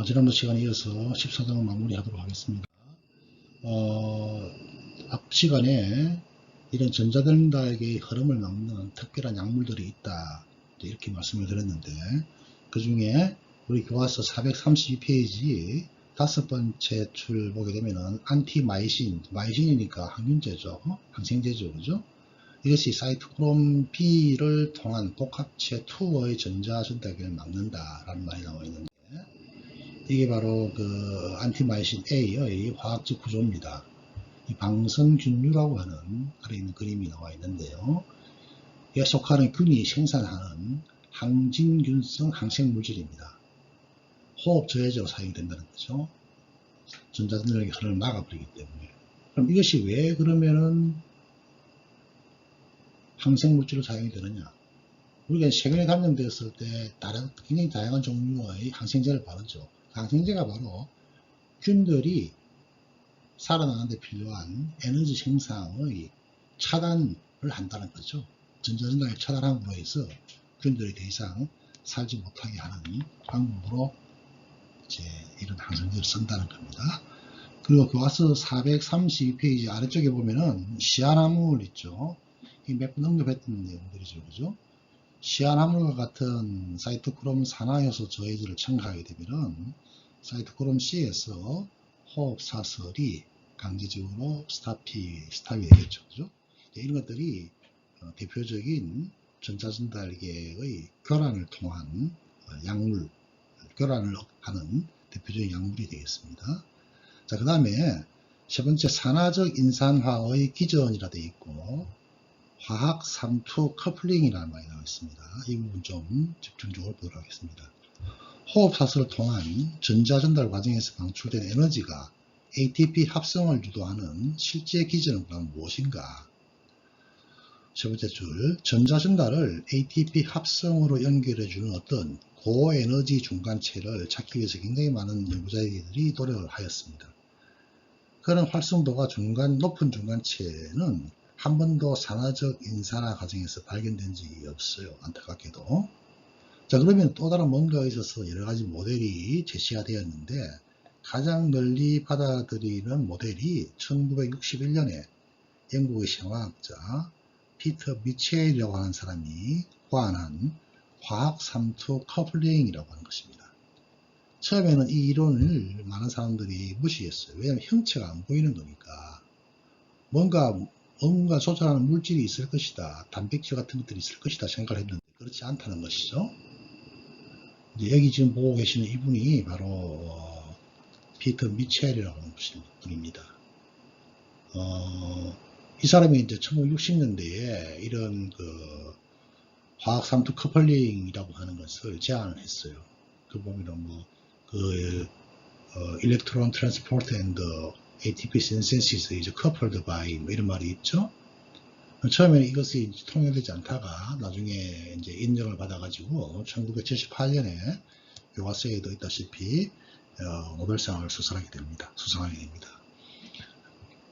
지난번 시간에 이어서 14장을 마무리하도록 하겠습니다. 앞 시간에 이런 전자전달계의 흐름을 막는 특별한 약물들이 있다 이렇게 말씀을 드렸는데, 그 중에 우리 교과서 432페이지 다섯 번째 줄 보게 되면은 안티마이신, 마이신이니까 항균제죠, 항생제죠, 그죠? 이것이 사이토크롬 B를 통한 복합체 2의 전자전달계를 막는다라는 말이 나와 있는데, 이게 바로 그 안티마이신 A의 화학적 구조입니다. 이 방성균류라고 하는 아래 있는 그림이 나와 있는데요. 이에 속하는 균이 생산하는 항진균성 항생물질입니다. 호흡 저해제로 사용된다는 거죠. 전자전달의 흐름을 막아버리기 때문에. 그럼 이것이 왜 그러면은 항생물질로 사용이 되느냐? 우리가 세균에 감염되었을 때 굉장히 다양한 종류의 항생제를 바르죠. 항생제가 바로 균들이 살아나는 데 필요한 에너지 생산의 차단을 한다는 거죠. 전자전달을 차단함으로 해서 균들이 더 이상 살지 못하게 하는 방법으로 이제 이런 항생제를 쓴다는 겁니다. 그리고 교과서 432페이지 아래쪽에 보면은 시아나물 있죠. 이 몇 번 언급했던 내용들이죠, 그죠? 시아나물과 같은 사이토크롬 산화효소 저해질을 첨가하게 되면은 사이토크롬 C에서 호흡 사설이 강제적으로 스탑이 되겠죠, 그죠? 이런 것들이 대표적인 전자전달계의 교란을 통한 약물, 교란을 하는 대표적인 약물이 되겠습니다. 자, 그 다음에 세 번째 산화적 인산화의 기전이라 되어 있고, 화학 삼투 커플링이라는 말이 나와 있습니다. 이 부분 좀 집중적으로 보도록 하겠습니다. 호흡 사슬을 통한 전자전달 과정에서 방출된 에너지가 ATP 합성을 유도하는 실제 기전은 그럼 무엇인가? 세 번째 줄, 전자전달을 ATP 합성으로 연결해주는 어떤 고에너지 중간체를 찾기 위해서 굉장히 많은 연구자들이 노력을 하였습니다. 그런 활성도가 높은 중간체는 한 번도 산화적 인산화 과정에서 발견된 적이 없어요. 안타깝게도. 자, 그러면 또 다른 뭔가가 있어서 여러 가지 모델이 제시가 되었는데, 가장 널리 받아들이는 모델이 1961년에 영국의 생화학자 피터 미첼이라고 하는 사람이 고안한 화학 삼투 커플링이라고 하는 것입니다. 처음에는 이 이론을 많은 사람들이 무시했어요. 왜냐하면 형체가 안 보이는 거니까. 뭔가 조절하는 물질이 있을 것이다, 단백질 같은 것들이 있을 것이다 생각을 했는데 그렇지 않다는 것이죠. 이제 여기 지금 보고 계시는 이분이 바로 피터 미첼이라고 하는 분입니다. 이 사람이 이제 1960년대에 이런 그 화학 삼투 커플링이라고 하는 것을 제안을 했어요. 그 보면은 electron transport and ATP synthesis is coupled by 이런 말이 있죠. 처음에는 이것이 통용되지 않다가 나중에 이제 인정을 받아가지고 1978년에 교과서에도 있다시피 노벨상을 수상하게 됩니다.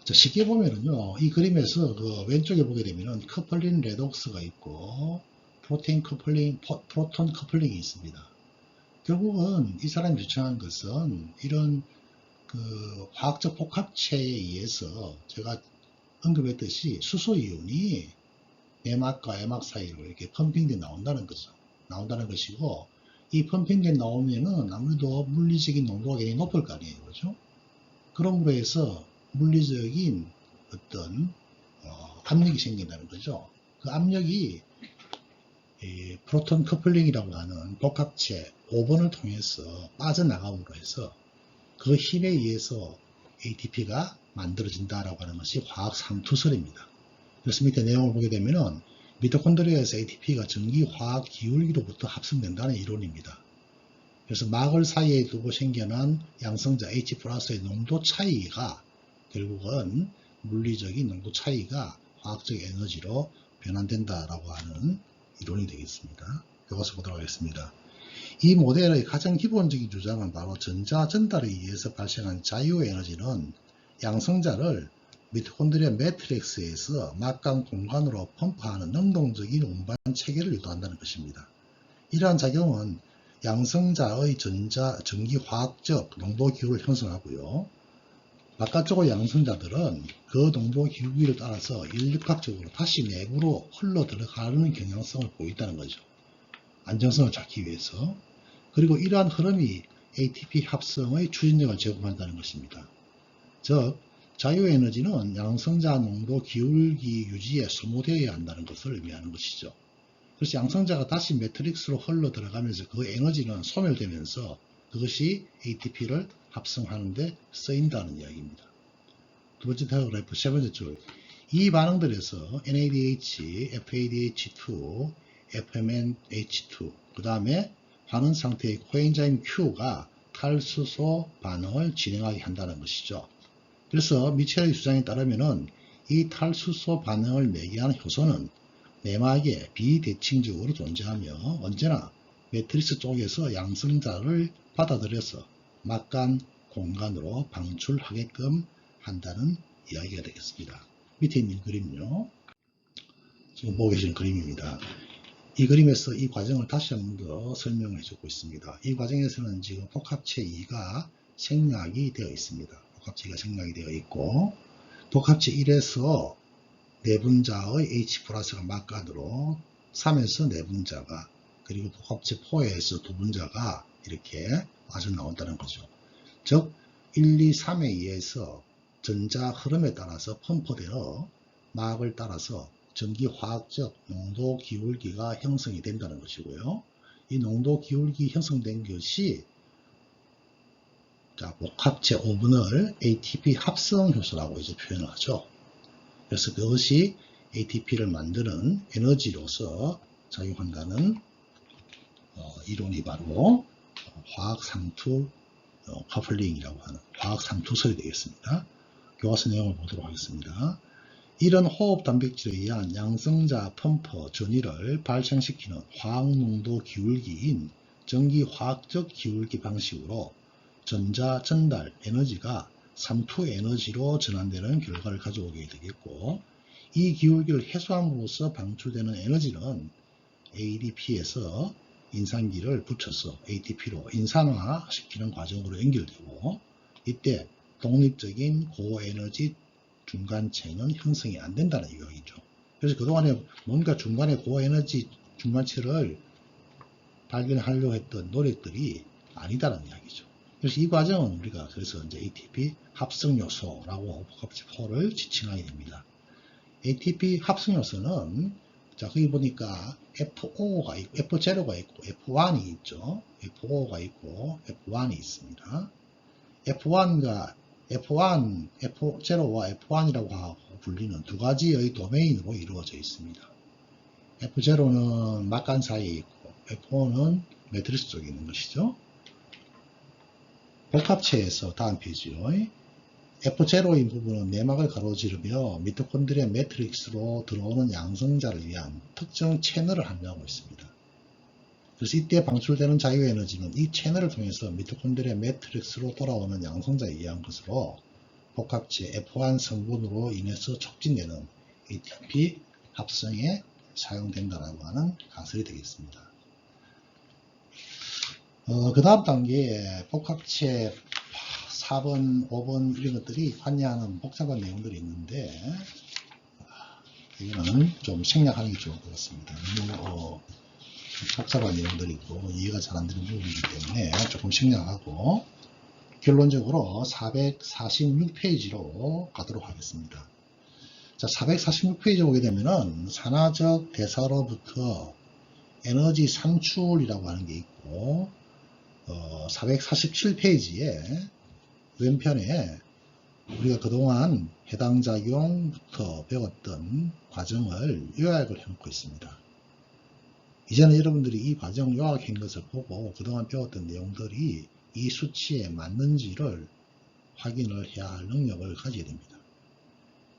자, 쉽게 보면은요, 이 그림에서 그 왼쪽에 보게 되면은 커플링 레독스가 있고 프로톤 커플링이 있습니다. 결국은 이 사람이 주장한 것은 이런 그 화학적 복합체에 의해서 제가 언급했듯이 수소이온이 내막과 외막 사이로 이렇게 펌핑돼 나온다는 것이고, 이 펌핑돼 나오면은 아무래도 물리적인 농도가 굉장히 높을 거 아니에요, 그렇죠? 그럼으로 해서 물리적인 어떤 압력이 생긴다는 거죠. 그 압력이 프로톤 커플링이라고 하는 복합체 5번을 통해서 빠져나감으로 해서 그 힘에 의해서 ATP가 만들어진다라고 하는 것이 화학 삼투설입니다. 그래서 밑에 내용을 보게 되면은 미토콘드리아에서 ATP가 전기 화학 기울기로부터 합성된다는 이론입니다. 그래서 막을 사이에 두고 생겨난 양성자 H의 농도 차이가 결국은 물리적인 농도 차이가 화학적 에너지로 변환된다라고 하는 이론이 되겠습니다. 교과서 보도록 하겠습니다. 이 모델의 가장 기본적인 주장은 바로 전자 전달에 의해서 발생한 자유에너지는 양성자를 미토콘드리아 매트릭스에서 막강 공간으로 펌프하는 능동적인 운반 체계를 유도한다는 것입니다. 이러한 작용은 양성자의 전기화학적 농도 기울을 형성하고요. 바깥쪽의 양성자들은 그 농도 기울기를 따라서 일육각적으로 다시 내부로 흘러 들어가는 경향성을 보인다는 거죠. 안정성을 찾기 위해서. 그리고 이러한 흐름이 ATP 합성의 추진력을 제공한다는 것입니다. 즉, 자유에너지는 양성자 농도 기울기 유지에 소모되어야 한다는 것을 의미하는 것이죠. 그래서 양성자가 다시 매트릭스로 흘러 들어가면서 그 에너지는 소멸되면서 그것이 ATP를 합성하는 데 쓰인다는 이야기입니다. 두 번째 다이어그래프 세 번째 줄. 이 반응들에서 NADH, FADH2, FMNH2, 그 다음에 환원 상태의 코엔자임 Q가 탈수소 반응을 진행하게 한다는 것이죠. 그래서 미첼의 주장에 따르면은 이 탈수소 반응을 매개하는 효소는 내막에 비대칭적으로 존재하며 언제나 매트리스 쪽에서 양성자를 받아들여서 막간 공간으로 방출하게끔 한다는 이야기가 되겠습니다. 밑에 있는 그림은요. 지금 보고 계시는 그림입니다. 이 그림에서 이 과정을 다시 한 번 더 설명해 주고 있습니다. 이 과정에서는 지금 복합체 2가 생략이 되어 있습니다. 복합체 2가 생략이 되어 있고 복합체 1에서 내분자의 H+가 막간으로 3에서 내분자가 그리고 복합체 4에서 두분자가 이렇게 빠져나온다는 거죠. 즉 1, 2, 3에 의해서 전자 흐름에 따라서 펌프되어 막을 따라서 전기화학적 농도 기울기가 형성이 된다는 것이고요. 이 농도 기울기 형성된 것이 복합체 5분을 ATP 합성 효소라고 이제 표현을 하죠. 그래서 그것이 ATP를 만드는 에너지로서 작용한다는 이론이 바로 화학 상투 커플링이라고 하는 화학 상투설이 되겠습니다. 교과서 내용을 보도록 하겠습니다. 이런 호흡 단백질에 의한 양성자 펌프 전위를 발생시키는 화학농도 기울기인 전기화학적 기울기 방식으로 전자 전달 에너지가 삼투 에너지로 전환되는 결과를 가져오게 되겠고 이 기울기를 해소함으로써 방출되는 에너지는 ADP에서 인산기를 붙여서 ATP로 인산화시키는 과정으로 연결되고 이때 독립적인 고에너지 중간체는 형성이 안 된다는 이야기죠. 그래서 그동안에 뭔가 중간에 고에너지 중간체를 발견하려고 했던 노력들이 아니다라는 이야기죠. 그래서 이 과정은 우리가 그래서 이제 ATP 합성 요소라고 복합체 4를 지칭하게 됩니다. ATP 합성 요소는 자 거기 보니까 F5가 있고 F0가 있고 F1이 있죠. F5가 있고 F1이 있습니다. F1과 F0와 F1이라고 하고 불리는 두 가지의 도메인으로 이루어져 있습니다. F0는 막간 사이에 있고 F5는 매트리스 쪽에 있는 것이죠. 복합체에서 다음 페이지요. F0인 부분은 내막을 가로지르며 미토콘드리아 매트릭스로 들어오는 양성자를 위한 특정 채널을 함유하고 있습니다. 그래서 이때 방출되는 자유에너지는 이 채널을 통해서 미토콘드리아 매트릭스로 돌아오는 양성자에 의한 것으로 복합체 F1 성분으로 인해서 촉진되는 ATP 합성에 사용된다라고 하는 가설이 되겠습니다. 그 다음 단계에 복합체 4번, 5번 이런 것들이 관여하는 복잡한 내용들이 있는데 이거는 좀 생략하는 게 좋을 것 같습니다. 너무 복잡한 내용들이 있고 이해가 잘 안 되는 부분이기 때문에 조금 생략하고 결론적으로 446페이지로 가도록 하겠습니다. 자, 446페이지 오게 되면은 산화적 대사로부터 에너지 산출이라고 하는 게 있고 447페이지에 왼편에 우리가 그동안 해당 작용부터 배웠던 과정을 요약을 해놓고 있습니다. 이제는 여러분들이 이 과정 요약한 것을 보고 그동안 배웠던 내용들이 이 수치에 맞는지를 확인을 해야 할 능력을 가지게 됩니다.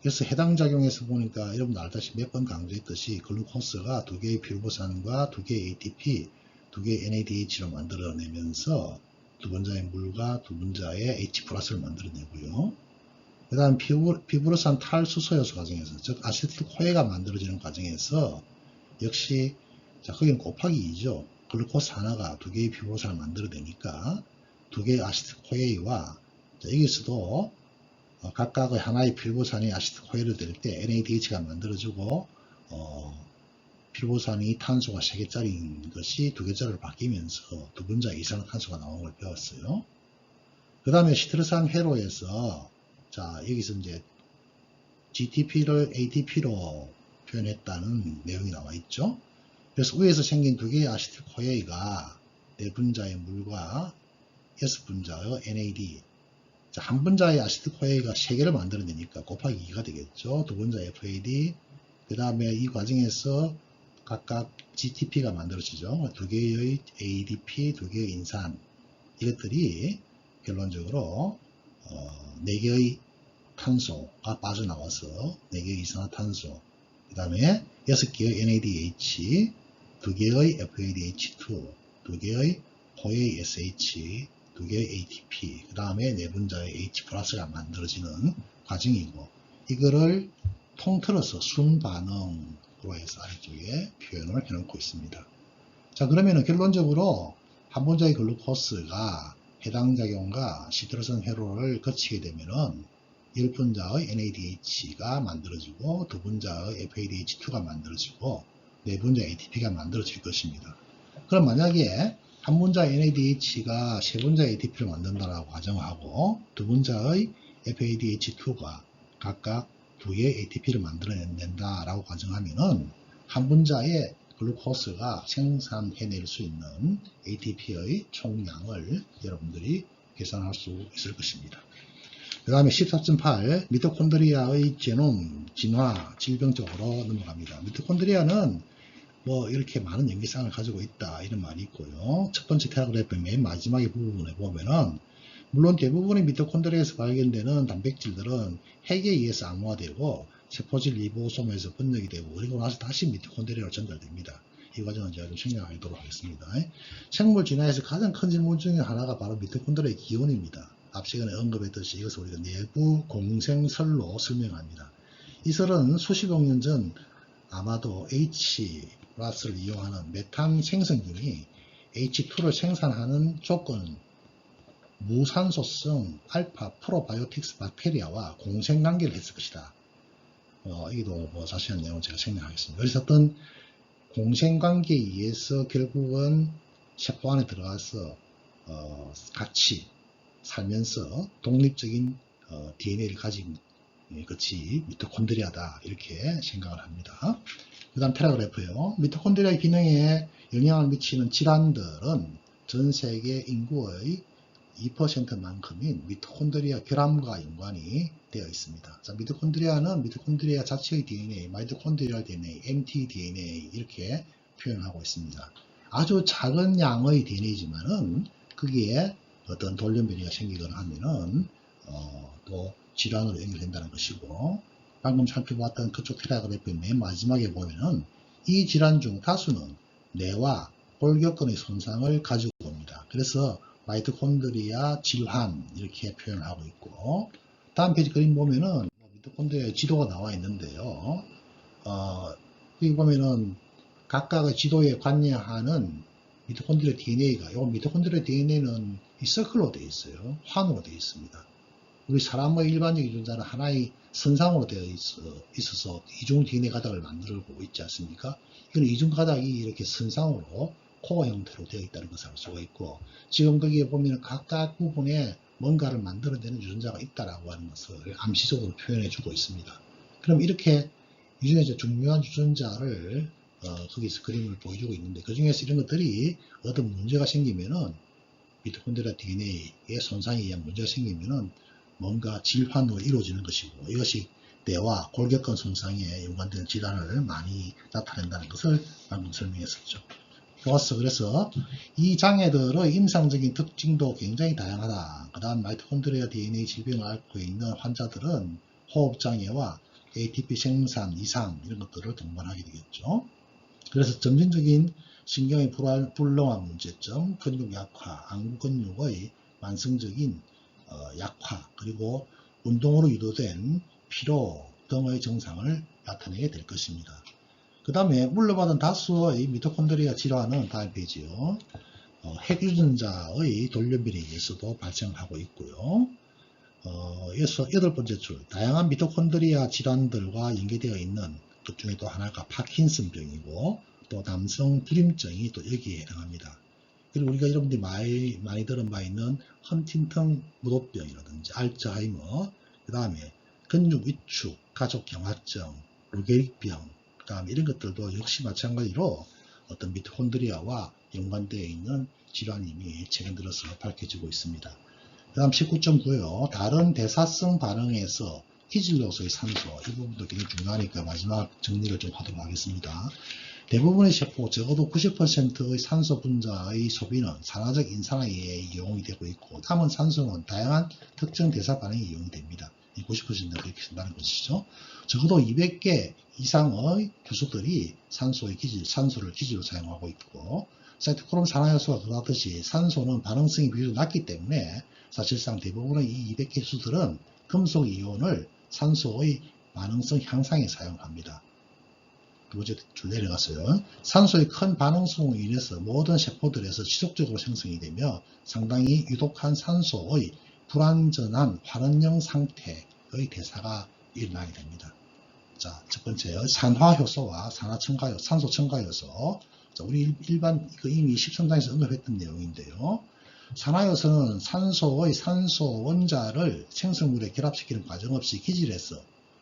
그래서 해당 작용에서 보니까 여러분들 알다시피 몇 번 강조했듯이 글루코스가 두 개의 퓨르보산과 두 개의 ATP, 두 개의 NADH로 만들어내면서 두 분자의 물과 두 분자의 H+를 만들어내고요. 그 다음 피브로산 탈수소요소 과정에서 즉 아세틸코에가 만들어지는 과정에서 역시 자 거기는 곱하기 2죠. 글루코스 하나가 두 개의 피부로산을 만들어내니까 두 개의 아시틸코에이와 여기서도 각각의 하나의 필부산이 아시틸코에이를 될 때 NADH가 만들어지고 필부산이 탄소가 3개짜리인 것이 2개짜리로 바뀌면서 두 분자 이산화탄소가 나오는 걸 배웠어요. 그 다음에 시트르산 회로에서 자 여기서 이제 GTP를 ATP로 표현했다는 내용이 나와 있죠. 그래서 위에서 생긴 두 개의 아시틸코에이가 4분자의 물과 6분자의 NAD, 자, 한 분자의 아시틸코에이가 3개를 만들어내니까 곱하기 2가 되겠죠. 두 분자 FAD, 그 다음에 이 과정에서 각각 GTP가 만들어지죠. 두 개의 ADP, 두 개의 인산, 이것들이 결론적으로 4개의 탄소가 빠져나와서 4개의 이산화탄소, 그 다음에 6개의 NADH, 2개의 FADH2, 2개의 OASH, 2개의 ATP, 그 다음에 4분자의 H+가 만들어지는 과정이고, 이거를 통틀어서 순반응으로 해서 아래쪽에 표현을 해놓고 있습니다. 자, 그러면은 결론적으로 한 분자의 글루코스가 해당 작용과 시트르산 회로를 거치게 되면은 10분자의 NADH가 만들어지고 2분자의 FADH2가 만들어지고 4분자 ATP가 만들어질 것입니다. 그럼 만약에 한 분자 NADH가 3분자 ATP를 만든다라고 가정하고 2분자의 FADH2가 각각 2개의 ATP를 만들어낸다라고 가정하면은 한 분자의 글루코스가 생산해낼 수 있는 ATP의 총량을 여러분들이 계산할 수 있을 것입니다. 그 다음에 14.8 미토콘드리아의 제놈, 진화, 질병 쪽으로 넘어갑니다. 미토콘드리아는 뭐 이렇게 많은 연기성을 가지고 있다 이런 말이 있고요. 첫 번째 패러그래프의 맨 마지막에 부분에 보면은 물론 대부분의 미토콘드리아에서 발견되는 단백질들은 핵에 의해서 암호화되고 세포질 리보솜에서 분석이 되고 그리고 나서 다시 미토콘드리아로 전달됩니다. 이 과정은 제가 좀 생략하도록 하겠습니다. 생물 진화에서 가장 큰 질문 중에 하나가 바로 미토콘드리아의 기원입니다. 앞 시간에 언급했듯이 이것을 우리가 내부 공생설로 설명합니다. 이 설은 수십억 년 전 아마도 H+를 이용하는 메탄 생성균이 H2를 생산하는 조건 무산소성 알파 프로바이오틱스 박테리아와 공생관계를 했을 것이다. 이도 뭐 자세한 내용은 제가 생략하겠습니다. 그래서 어떤 공생관계에 의해서 결국은 세포 안에 들어가서 같이 살면서 독립적인 DNA를 가진 것이 미토콘드리아다 이렇게 생각을 합니다. 그 다음 패러그래프요. 미토콘드리아의 기능에 영향을 미치는 질환들은 전 세계 인구의 2%만큼인 미토콘드리아 결함과 연관이 되어 있습니다. 자, 미토콘드리아는 미토콘드리아 자체의 DNA, 마이토콘드리아 DNA, mtDNA 이렇게 표현하고 있습니다. 아주 작은 양의 DNA지만은 거기에 어떤 돌연 변이가 생기거나 하면은 또 질환으로 연결된다는 것이고, 방금 살펴봤던 그쪽 패러그래프의 맨 마지막에 보면은 이 질환 중 다수는 뇌와 골격근의 손상을 가지고 옵니다. 그래서 마이토콘드리아 질환 이렇게 표현을 하고 있고, 다음 페이지 그림 보면은 미토콘드리아 지도가 나와 있는데요. 여기 보면은 각각의 지도에 관여하는 미토콘드리아 DNA가, 이 미토콘드리아 DNA는 이 서클로 되어 있어요. 환으로 되어 있습니다. 우리 사람의 일반적인 유전자는 하나의 선상으로 되어 있어서 이중 DNA 가닥을 만들고 있지 않습니까? 이건 이중 가닥이 이렇게 선상으로 코어 형태로 되어 있다는 것을 알 수가 있고, 지금 거기에 보면 각각 부분에 뭔가를 만들어내는 유전자가 있다라고 하는 것을 암시적으로 표현해 주고 있습니다. 그럼 이렇게 유전자 중요한 유전자를 거기서 그림을 보여주고 있는데, 그 중에서 이런 것들이 어떤 문제가 생기면은 미토콘드리아 DNA의 손상에 의한 문제가 생기면은 뭔가 질환으로 이루어지는 것이고, 이것이 뇌와 골격근 손상에 연관되는 질환을 많이 나타낸다는 것을 방금 설명했었죠. 좋았어. 그래서 이 장애들의 임상적인 특징도 굉장히 다양하다. 그 다음 마이토콘드리아 DNA 질병을 앓고 있는 환자들은 호흡장애와 ATP 생산 이상 이런 것들을 동반하게 되겠죠. 그래서 점진적인 신경의 불능화 문제점, 근육 약화, 안구 근육의 만성적인 약화, 그리고 운동으로 유도된 피로 등의 증상을 나타내게 될 것입니다. 그 다음에 물려받은 다수의 미토콘드리아 질환은 다음 페이지요. 핵유전자의 돌연변이에 의해서도 발생하고 있고요. 이어서 8번째 줄, 다양한 미토콘드리아 질환들과 연계되어 있는 것 중에 또 하나가 파킨슨병이고, 또 남성 불임증이 또 여기에 해당합니다. 그리고 우리가 여러분들이 많이 들은 바 있는 헌팅턴 무도병이라든지 알츠하이머, 그 다음에 근육 위축, 가족 경화증, 루게릭병, 그 다음에 이런 것들도 역시 마찬가지로 어떤 미토콘드리아와 연관되어 있는 질환이 이미 최근 들어서 밝혀지고 있습니다. 그 다음 19.9요. 다른 대사성 반응에서 기질로서의 산소, 이 부분도 굉장히 중요하니까 마지막 정리를 좀 하도록 하겠습니다. 대부분의 세포, 적어도 90%의 산소 분자의 소비는 산화적 인산화에 이용이 되고 있고, 남은 산소는 다양한 특정 대사 반응에 이용이 됩니다. 90%가 그렇게 된다는 것이죠. 적어도 200개 이상의 효소들이 산소를 기질로 사용하고 있고, 사이토크롬 산화효소가 그렇듯이 산소는 반응성이 비교적 낮기 때문에 사실상 대부분의 이 200개 효소들은 금속 이온을 산소의 반응성 향상에 사용합니다. 두 번째 줄 내려갔어요. 산소의 큰 반응성으로 인해서 모든 세포들에서 지속적으로 생성이 되며 상당히 유독한 산소의 불완전한 환원형 상태의 대사가 일어나게 됩니다. 자, 첫 번째요. 산화효소와 산소 첨가효소. 자, 우리 일반 이미 13장에서 언급했던 내용인데요. 산화효소는 산소의 산소 원자를 생성물에 결합시키는 과정 없이 기질에서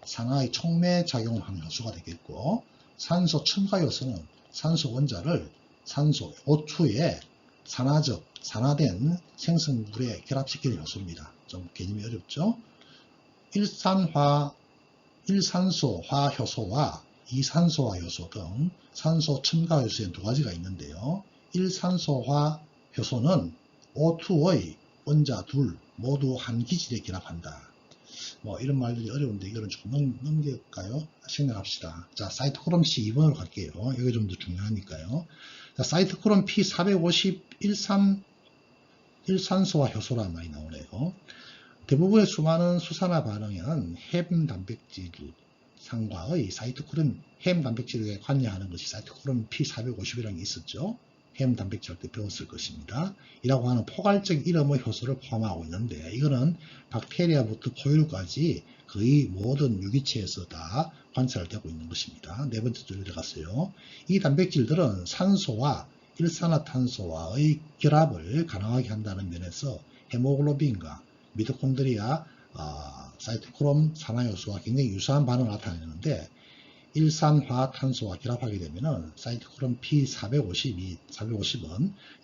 산화의 촉매 작용하는 효소가 되겠고, 산소 첨가효소는 산소 원자를 산소 O2에 산화된 생성물에 결합시키는 효소입니다. 좀 개념이 어렵죠? 일산소화 효소와 이산소화 효소 등 산소 첨가 효소엔 두 가지가 있는데요. 일산소화 효소는 O2의 원자 둘 모두 한 기질에 결합한다. 뭐 이런 말들이 어려운데 이거는 조금 넘길까요? 생각합시다. 자, 사이토크롬 C 2번으로 갈게요. 이게 좀 더 중요하니까요. 자, 사이토크롬 P450 일산소화 효소란 말이 나오네요. 대부분의 수많은 수산화 반응에는 햄 단백질 상과의 사이토크롬 햄 단백질에 관여하는 것이 사이토크롬 P450이라는 게 있었죠. 햄 단백질 할 때 배웠을 것입니다. 이라고 하는 포괄적 이름의 효소를 포함하고 있는데, 이거는 박테리아부터 포유류까지 거의 모든 유기체에서 다 관찰되고 있는 것입니다. 네 번째 줄에 들어갔어요. 이 단백질들은 산소와 일산화탄소와의 결합을 가능하게 한다는 면에서 헤모글로빈과 미토콘드리아, 사이토크롬 산화효소와 굉장히 유사한 반응을 나타내는데, 일산화탄소와 결합하게 되면은 사이토크롬 P450은 이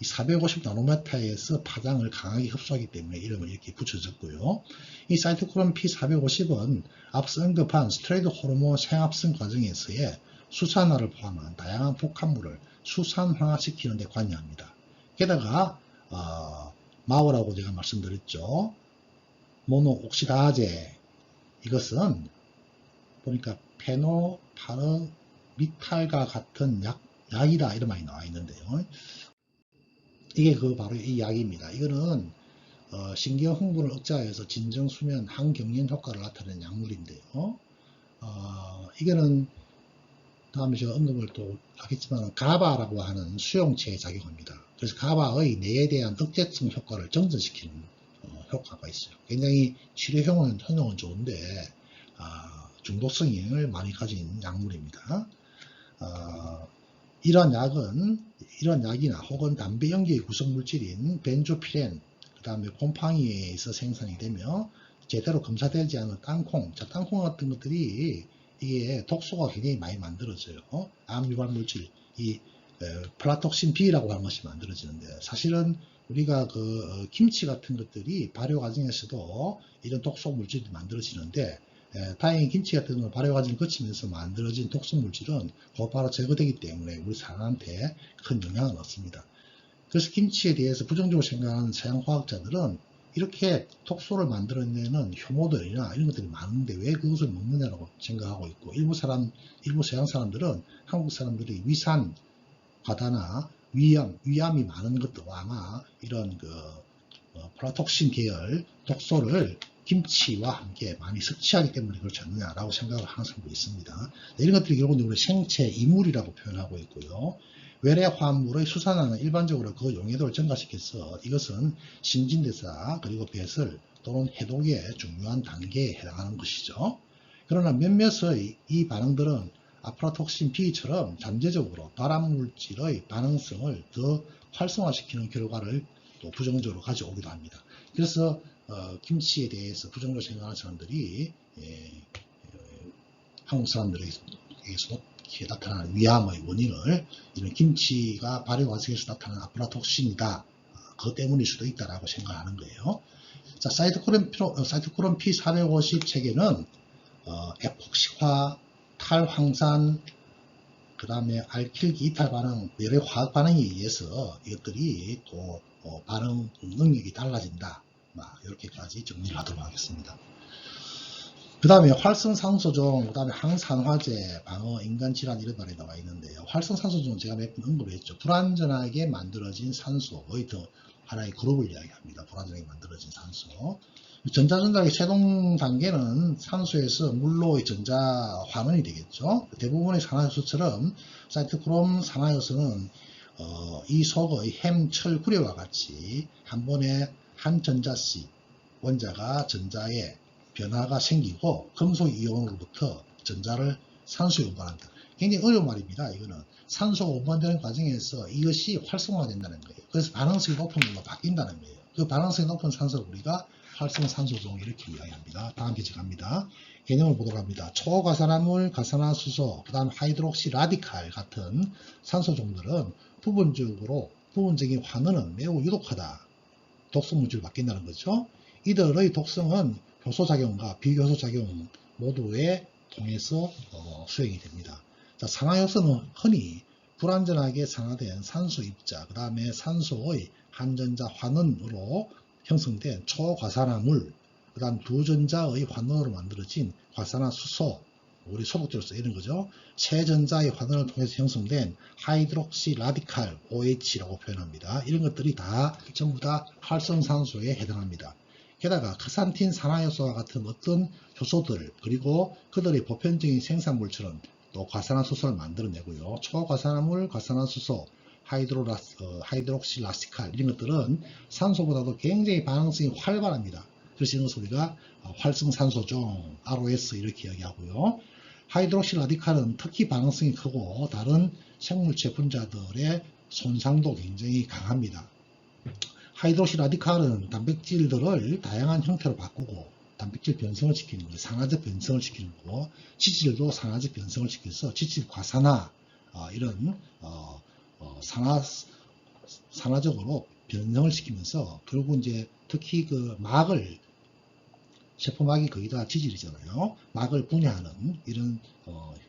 450 나노미터에서 파장을 강하게 흡수하기 때문에 이름을 이렇게 붙여졌고요. 이 사이토크롬 P450은 앞서 언급한 스테로이드 호르몬 생합성 과정에서의 수산화를 포함한 다양한 복합물을 수산화시키는 데 관여합니다. 게다가 마오라고 제가 말씀드렸죠. 모노옥시다제, 이것은 보니까 페노파르미탈과 같은 약이다 이런 말이 나와 있는데요. 이게 바로 이 약입니다. 이거는 신경 흥분을 억제하여서 진정 수면 항경련 효과를 나타내는 약물인데요. 이거는 다음에 제가 언급을 또 하겠지만 가바라고 하는 수용체에 작용합니다. 그래서 가바의 뇌에 대한 억제성 효과를 정전시키는 효과가 있어요. 굉장히 치료형은 좋은데 중독성 영향을 많이 가진 약물입니다. 이런 약이나 혹은 담배 연기의 구성물질인 벤조피렌, 그 다음에 곰팡이에서 생산이 되며 제대로 검사되지 않은 땅콩, 땅콩 같은 것들이 이게 독소가 굉장히 많이 만들어져요. 암 유발 물질, 이 플라톡신 B라고 하는 것이 만들어지는데, 사실은 우리가 김치 같은 것들이 발효 과정에서도 이런 독소 물질이 만들어지는데, 다행히 김치 같은 건 발효 과정을 거치면서 만들어진 독소 물질은 곧바로 제거되기 때문에 우리 사람한테 큰 영향은 없습니다. 그래서 김치에 대해서 부정적으로 생각하는 서양 과학자들은 이렇게 독소를 만들어내는 효모들이나 이런 것들이 많은데 왜 그것을 먹느냐라고 생각하고 있고, 일부 서양 사람들은 한국 사람들이 위산 과다나 위암이 많은 것도 아마 이런 플라톡신 계열 독소를 김치와 함께 많이 섭취하기 때문에 그렇지 않느냐라고 생각을 하는 사람도 있습니다. 이런 것들이 결국은 우리 생체 이물이라고 표현하고 있고요. 외래 화합물의 수산화는 일반적으로 그 용해도를 증가시켜서 이것은 신진대사 그리고 배설 또는 해독의 중요한 단계에 해당하는 것이죠. 그러나 몇몇의 이 반응들은 아프라톡신 B처럼 잠재적으로 발암물질의 반응성을 더 활성화시키는 결과를 또 부정적으로 가져오기도 합니다. 그래서 김치에 대해서 부정적으로 생각하는 사람들이 한국 사람들에게서도 나타나는 위암의 원인을 이런 김치가 발효과정에서 나타나는 아프라톡신이다. 그것 때문일 수도 있다라고 생각하는 거예요. 자, 사이토크롬 P450 체계는 에폭시화, 탈황산, 그 다음에 알킬기 이탈 반응, 여러 화학 반응에 의해서 이것들이 또 반응 능력이 달라진다. 이렇게까지 정리를 하도록 하겠습니다. 그 다음에 활성산소종, 그 다음에 항산화제, 방어, 인간질환 이런 말이 나와 있는데요. 활성산소종은 제가 몇 번 언급을 했죠. 불완전하게 만들어진 산소의 하나의 그룹을 이야기합니다. 불완전하게 만들어진 산소. 전자전자의 최종 단계는 산소에서 물로의 전자 환원이 되겠죠. 대부분의 산화효소처럼 사이토크롬 산화효소는 이 속의 햄, 철, 구레와 같이 한 번에 한 전자씩 원자가 전자에 변화가 생기고 금속 이온으로부터 전자를 산소에 운반한다. 굉장히 어려운 말입니다. 이거는 산소가 운반되는 과정에서 이것이 활성화된다는 거예요. 그래서 반응성이 높은 걸로 바뀐다는 거예요. 그 반응성이 높은 산소를 우리가 활성산소종 이렇게 이야기합니다. 다음 페이지 갑니다. 개념을 보도록 합니다. 초가산화물, 가산화수소, 그 다음 하이드록시 라디칼 같은 산소종들은 부분적인 환원은 매우 유독하다. 독성물질을 바뀐다는 거죠. 이들의 독성은 효소작용과 비효소작용 모두에 통해서 수행이 됩니다. 자, 산화효소는 흔히 불완전하게 산화된 산소 입자, 그 다음에 산소의 한전자 환원으로 형성된 초과산화물, 그 다음 두 전자의 환원으로 만들어진 과산화수소, 우리 소독제로 쓰이는 거죠. 세 전자의 환원을 통해서 형성된 하이드록시 라디칼 OH라고 표현합니다. 이런 것들이 다 전부 다 활성산소에 해당합니다. 게다가 크산틴 산화효소와 같은 어떤 효소들 그리고 그들의 보편적인 생산물처럼 또 과산화수소를 만들어내고요. 초과산화물, 과산화수소, 하이드록시 라시칼 이런 것들은 산소보다도 굉장히 반응성이 활발합니다. 그래서 이런 것을 우리가 활성산소종, ROS 이렇게 이야기하고요. 하이드록시 라디칼은 특히 반응성이 크고 다른 생물체 분자들의 손상도 굉장히 강합니다. 하이드록시 라디칼은 단백질들을 다양한 형태로 바꾸고 단백질 변성을 시키는 거예요. 산화제 변성을 시키는 거고 지질도 산화제 변성을 시켜서 지질 과산화 이런 산화적으로 변형을 시키면서 결국 이제 특히 그 막을 세포막이 거의 다 지질이잖아요. 막을 분해하는 이런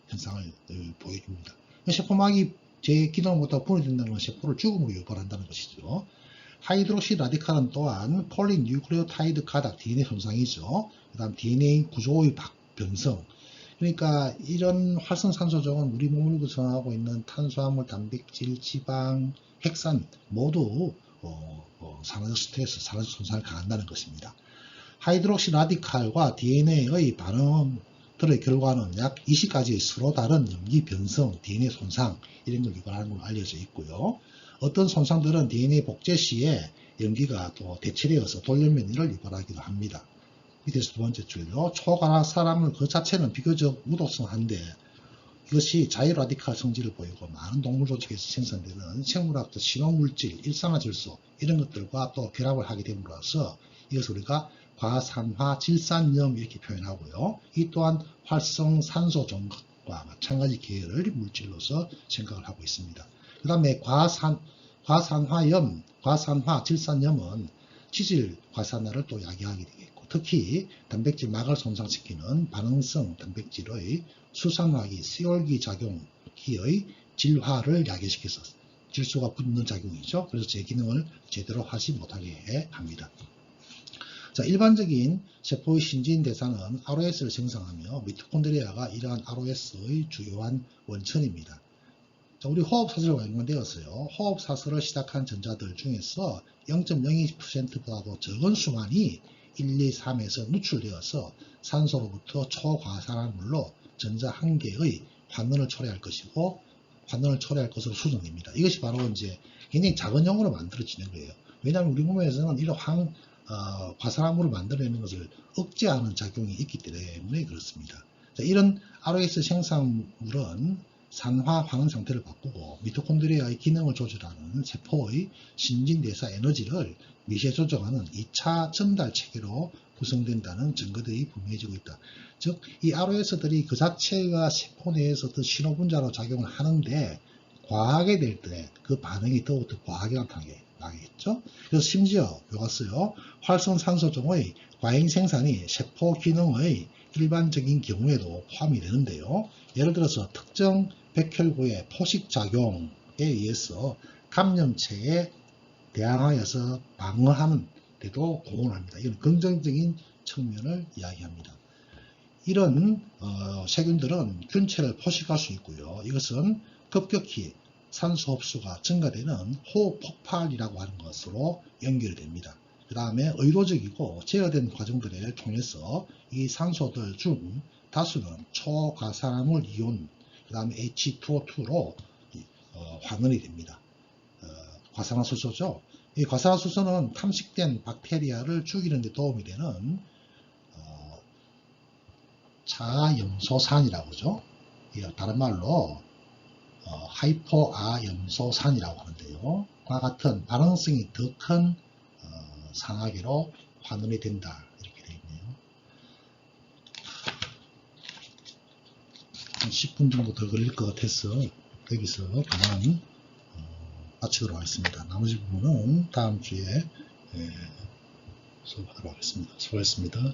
현상을 보여줍니다. 세포막이 제 기능을 못하고 분해된다는 건 세포를 죽음으로 유발한다는 것이죠. 하이드록시 라디칼은 또한 폴리뉴클레오타이드 가닥 DNA 손상이죠. 그 다음 DNA 구조의 변성. 그러니까 이런 활성산소종은 우리 몸을 구성하고 있는 탄수화물, 단백질, 지방, 핵산 모두 산화적 스트레스, 산화적 손상을 가한다는 것입니다. 하이드록시 라디칼과 DNA의 반응들의 결과는 약 20가지의 서로 다른 염기 변성, DNA 손상 이런 걸 유발하는 걸로 알려져 있고요. 어떤 손상들은 DNA 복제 시에 염기가 또 대체되어서 돌연변이를 유발하기도 합니다. 밑에서 두 번째 줄요. 초과산화물 그 자체는 비교적 무독성한데 이것이 자유라디칼 성질을 보이고 많은 동물 조직에서 생산되는 생물학적 신호물질, 일산화질소 이런 것들과 또 결합을 하게 됨으로써 이것을 우리가 과산화 질산염 이렇게 표현하고요. 이 또한 활성산소종과 마찬가지 계열의 물질로서 생각을 하고 있습니다. 그 다음에 과산화염, 과산화 질산염은 지질 과산화를 또 야기하게 되겠고 특히 단백질 막을 손상시키는 반응성 단백질의 수산화기, 시올기 작용기의 질화를 야기시켜서 질소가 붙는 작용이죠. 그래서 제 기능을 제대로 하지 못하게 합니다. 자, 일반적인 세포의 신진대사는 ROS를 생성하며 미토콘드리아가 이러한 ROS의 주요한 원천입니다. 자, 우리 호흡사슬과 연관되었어요. 호흡사슬을 시작한 전자들 중에서 0.02%보다도 적은 수만이 1, 2, 3에서 누출되어서 산소로부터 초과산화물로 전자 한 개의 환원을 초래할 것이고, 환원을 초래할 것으로 수정됩니다. 이것이 바로 이제 굉장히 작은 형으로 만들어지는 거예요. 왜냐하면 우리 몸에서는 이런 과산화물을 만들어내는 것을 억제하는 작용이 있기 때문에 그렇습니다. 자, 이런 ROS 생산물은 산화 환원 상태를 바꾸고 미토콘드리아의 기능을 조절하는 세포의 신진대사 에너지를 미세 조정하는 2차 전달 체계로 구성된다는 증거들이 분명해지고 있다. 즉, 이 ROS들이 그 자체가 세포 내에서 어떤 신호분자로 작용을 하는데 과하게 될 때 그 반응이 더욱더 과하게 나타나겠죠. 그래서 심지어 요갔어요. 활성산소종의 과잉 생산이 세포 기능의 일반적인 경우에도 포함이 되는데요. 예를 들어서 특정 백혈구의 포식작용에 의해서 감염체에 대항하여서 방어하는 데도 공헌을 합니다. 이건 긍정적인 측면을 이야기합니다. 이런 세균들은 균체를 포식할 수 있고요. 이것은 급격히 산소 흡수가 증가되는 호흡 폭발이라고 하는 것으로 연결됩니다. 그 다음에 의도적이고 제어된 과정들을 통해서 이 산소들 중 다수는 초과산화물 이온, 그 다음에 H2O2로 환원이 됩니다. 과산화수소죠. 이 과산화수소는 탐식된 박테리아를 죽이는 데 도움이 되는 자염소산이라고 하죠. 다른 말로 하이포아염소산이라고 하는데요. 과 같은 반응성이 더 큰 산화계로 환원이 된다. 이렇게 되어 있네요. 10분 정도 더 걸릴 것 같아서 여기서 그만 마치도록 하겠습니다. 나머지 부분은 다음 주에 수업하도록 하겠습니다. 수고하셨습니다.